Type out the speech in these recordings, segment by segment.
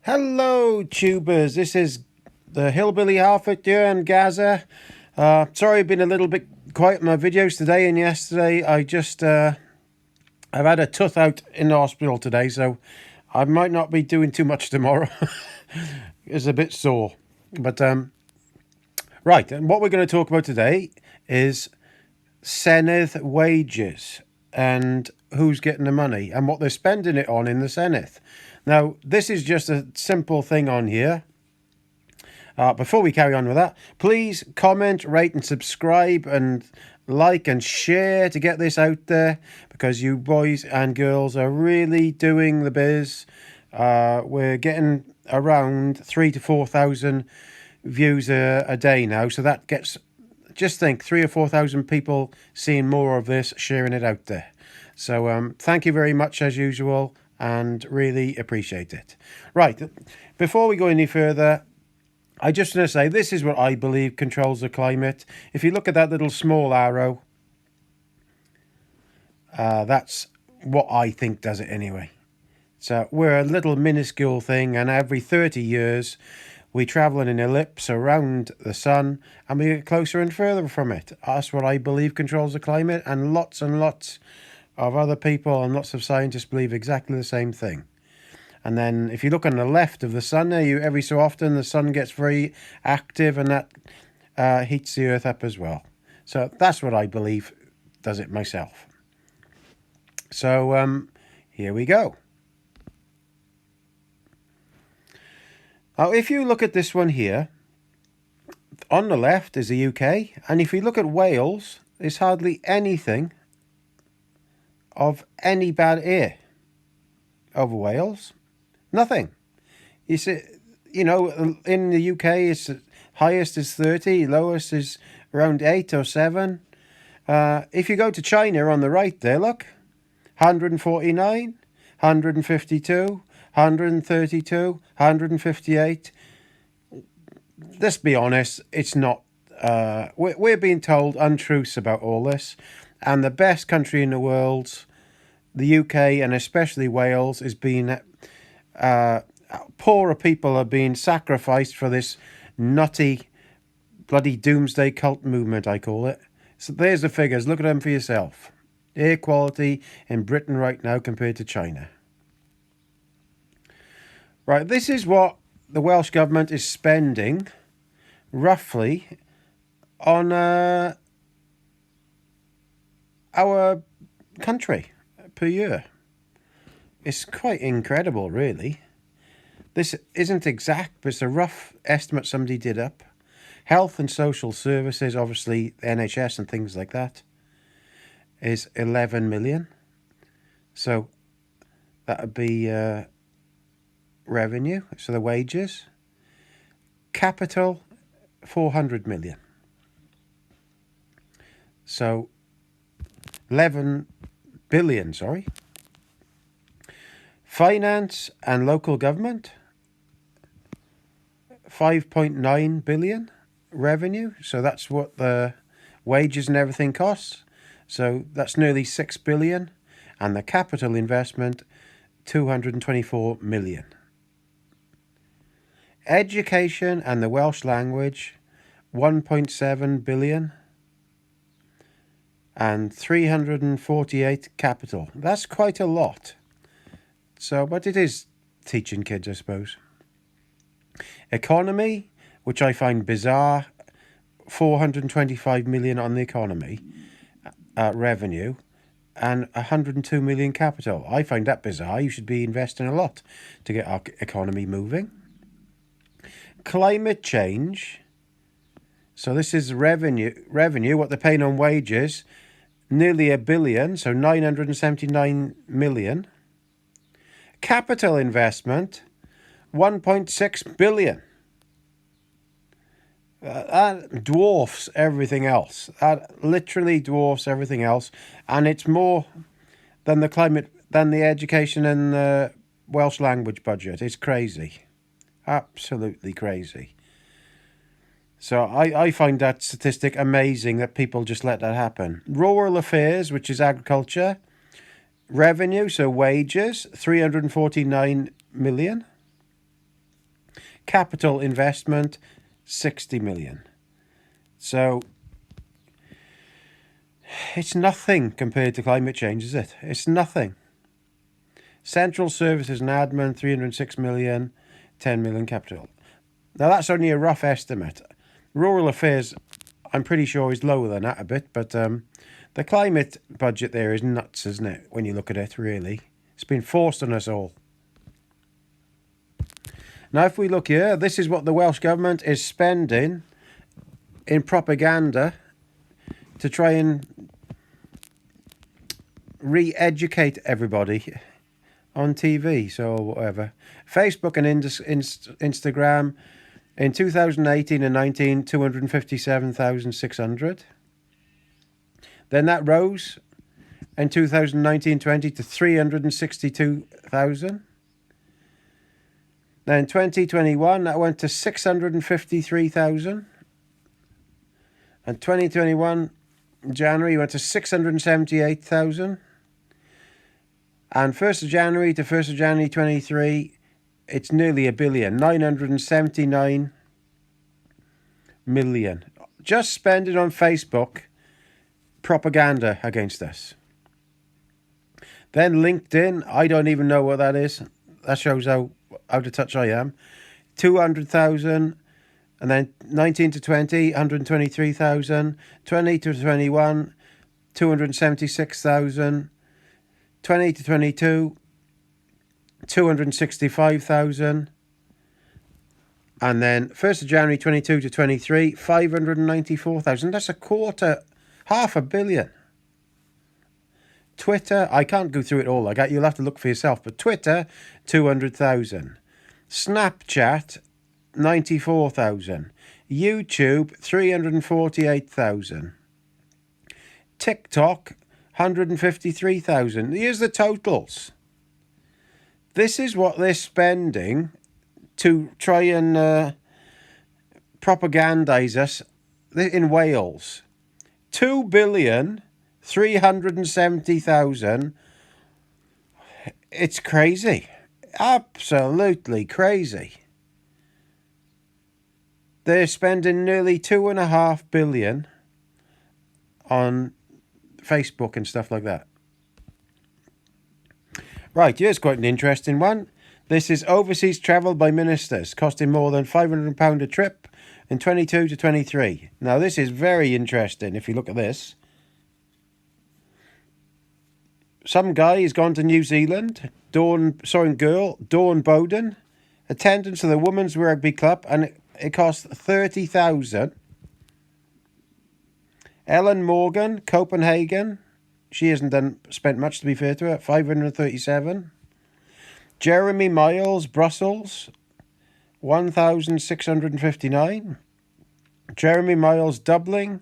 Hello, tubers. This is the Hillbilly halfwit here in Gaza. Sorry, I've been a little bit quiet in my videos today and yesterday. I've had a tooth out in the hospital today, so I might not be doing too much tomorrow. It's a bit sore. But, right, and what we're going to talk about today is Senedd wages and who's getting the money and what they're spending it on in the Senedd. Now, this is just a simple thing on here. Before we carry on with that, please comment, rate and subscribe and like and share to get this out there, because you boys and girls are really doing the biz. We're getting around 3,000 to 4,000 views a day now, so that gets, just think, 3,000 or 4,000 people seeing more of this, sharing it out there. So thank you very much as usual, and really appreciate it. Right, before we go any further, I just want to say this is what I believe controls the climate. If you look at that little small arrow, that's what I think does it anyway. So we're a little minuscule thing, and every 30 years we travel in an ellipse around the sun and we get closer and further from it. That's what I believe controls the climate, and lots of other people and lots of scientists believe exactly the same thing. And then if you look on the left of the sun there, every so often the sun gets very active, and that heats the earth up as well. So that's what I believe does it myself. So here we go. Now, if you look at this one here, on the left is the UK, and if you look at Wales, there's hardly anything of any bad air over Wales. Nothing. You see, in the UK, it's highest is 30, lowest is around 8 or 7. If you go to China on the right there, look, 149, 152, 132, 158. Let's be honest, it's not. We're being told untruths about all this, and the best country in the world, the UK, and especially Wales, is being poorer people are being sacrificed for this nutty bloody doomsday cult movement, I call it. So there's the figures. Look at them for yourself. Air quality in Britain right now compared to China. Right, this is what the Welsh government is spending roughly on our country per year. It's quite incredible, really. This isn't exact, but it's a rough estimate somebody did up. Health and social services, obviously NHS and things like that, is 11 million. So that would be revenue, so the wages. Capital, 400 million. So 11 billion, sorry. Finance and local government, 5.9 billion revenue. So that's what the wages and everything costs. So that's nearly 6 billion. And the capital investment, 224 million. Education and the Welsh language, 1.7 billion. And 348 capital. That's quite a lot. So, but it is teaching kids, I suppose. Economy, which I find bizarre, 425 million on the economy revenue, and 102 million capital. I find that bizarre. You should be investing a lot to get our economy moving. Climate change. So this is revenue, what they're paying on wages, nearly $1 billion, so 979 million. Capital investment, 1.6 billion. That dwarfs everything else. That literally dwarfs everything else, and it's more than the education and the Welsh language budget. It's crazy, absolutely crazy. So I find that statistic amazing that people just let that happen. Rural affairs, which is agriculture. Revenue, so wages, 349 million. Capital investment, 60 million. So it's nothing compared to climate change, is it? It's nothing. Central services and admin, 306 million, 10 million capital. Now that's only a rough estimate. Rural affairs, I'm pretty sure is lower than that a bit, but the climate budget there is nuts, isn't it? When you look at it, really. It's been forced on us all. Now if we look here, this is what the Welsh Government is spending in propaganda to try and re-educate everybody on TV, so whatever. Facebook and Instagram in 2018 and 19, 257,600. Then that rose in 2019-20 to 362,000. Then 2021 that went to 653,000. And 2021 January went to 678,000. And 1st of January to 1st of January 23, it's nearly $1 billion, 979 million. Just spend it on Facebook, propaganda against us. Then LinkedIn, I don't even know what that is. That shows how out of touch I am. 200,000, and then 19 to 20, 123,000, 20 to 21, 276,000, 20 to 22, 265,000, and then 1st of January 22 to 23, 594,000. That's a quarter, $500 million. Twitter, I can't go through it all. You'll have to look for yourself. But Twitter, 200,000. Snapchat, 94,000. YouTube, 348,000. TikTok, 153,000. Here's the totals. This is what they're spending to try and propagandize us in Wales. 2,370,000. It's crazy. Absolutely crazy. They're spending nearly $2.5 billion on Facebook and stuff like that. Right, here's quite an interesting one. This is overseas travel by ministers, costing more than £500 a trip in 22 to 23. Now, this is very interesting if you look at this. Some guy has gone to New Zealand, Dawn Bowden, attendance to the women's rugby club, and it cost 30,000. Ellen Morgan, Copenhagen. She hasn't spent much, to be fair to her. 537. Jeremy Miles, Brussels. 1,659. Jeremy Miles, Dublin.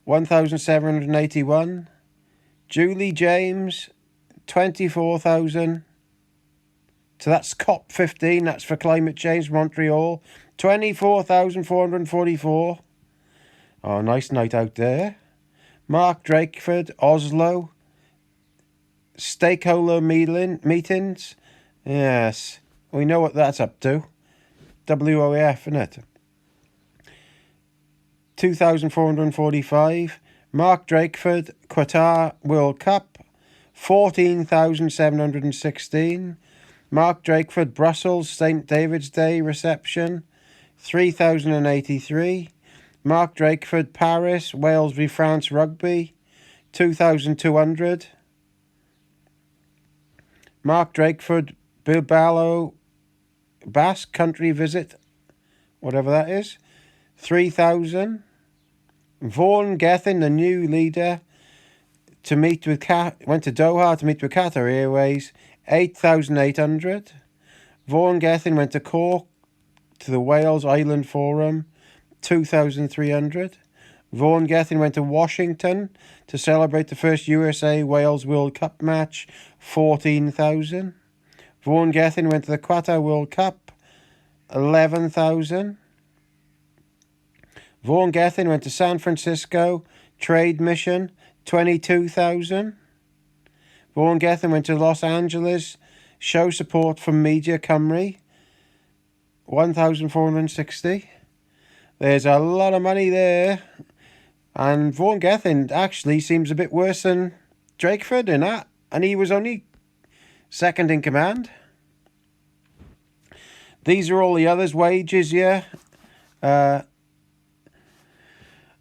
1,781. Julie James, 24,000. So that's COP15. That's for climate change, Montreal. 24,444. Oh, nice night out there. Mark Drakeford, Oslo. Stakeholder meetings. Yes, we know what that's up to. WOF, isn't it? 2,445. Mark Drakeford, Qatar World Cup. 14,716. Mark Drakeford, Brussels, St. David's Day reception. 3,083. Mark Drakeford, Paris, Wales v France rugby, 2,200. Mark Drakeford, Bilbao, Basque country visit, whatever that is, 3,000. Vaughan Gethin, the new leader, went to Doha to meet with Qatar Airways, 8,800. Vaughan Gethin went to Cork to the Wales Island Forum, 2,300. Vaughan Gethin went to Washington to celebrate the first USA-Wales World Cup match, 14,000. Vaughan Gethin went to the Qatar World Cup, 11,000. Vaughan Gethin went to San Francisco Trade Mission, 22,000. Vaughan Gethin went to Los Angeles, show support from Media Cymru, 1,460. There's a lot of money there. And Vaughan Gethin actually seems a bit worse than Drakeford in that. And he was only second in command. These are all the others' wages, yeah. And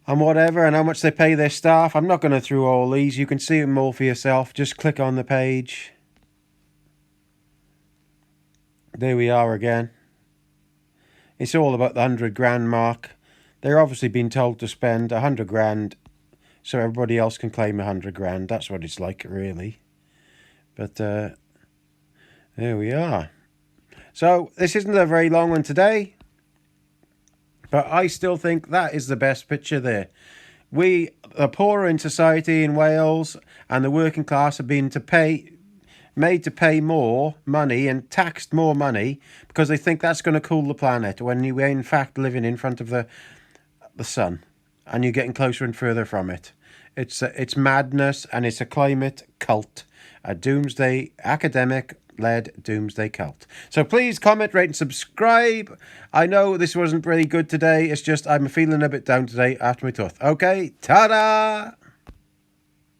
whatever, and how much they pay their staff. I'm not going to through all these. You can see them all for yourself. Just click on the page. There we are again. It's all about the 100 grand mark. They're obviously being told to spend 100 grand so everybody else can claim 100 grand. That's what it's like, really. But there we are. So this isn't a very long one today, but I still think that is the best picture there. We, the poorer in society in Wales and the working class, have been made to pay more money and taxed more money because they think that's going to cool the planet, when you are in fact living in front of the sun and you're getting closer and further from it. It's madness, and it's a climate cult, a doomsday academic-led doomsday cult. So please comment, rate and subscribe. I know this wasn't really good today. It's just I'm feeling a bit down today after my tooth. Okay, ta-da!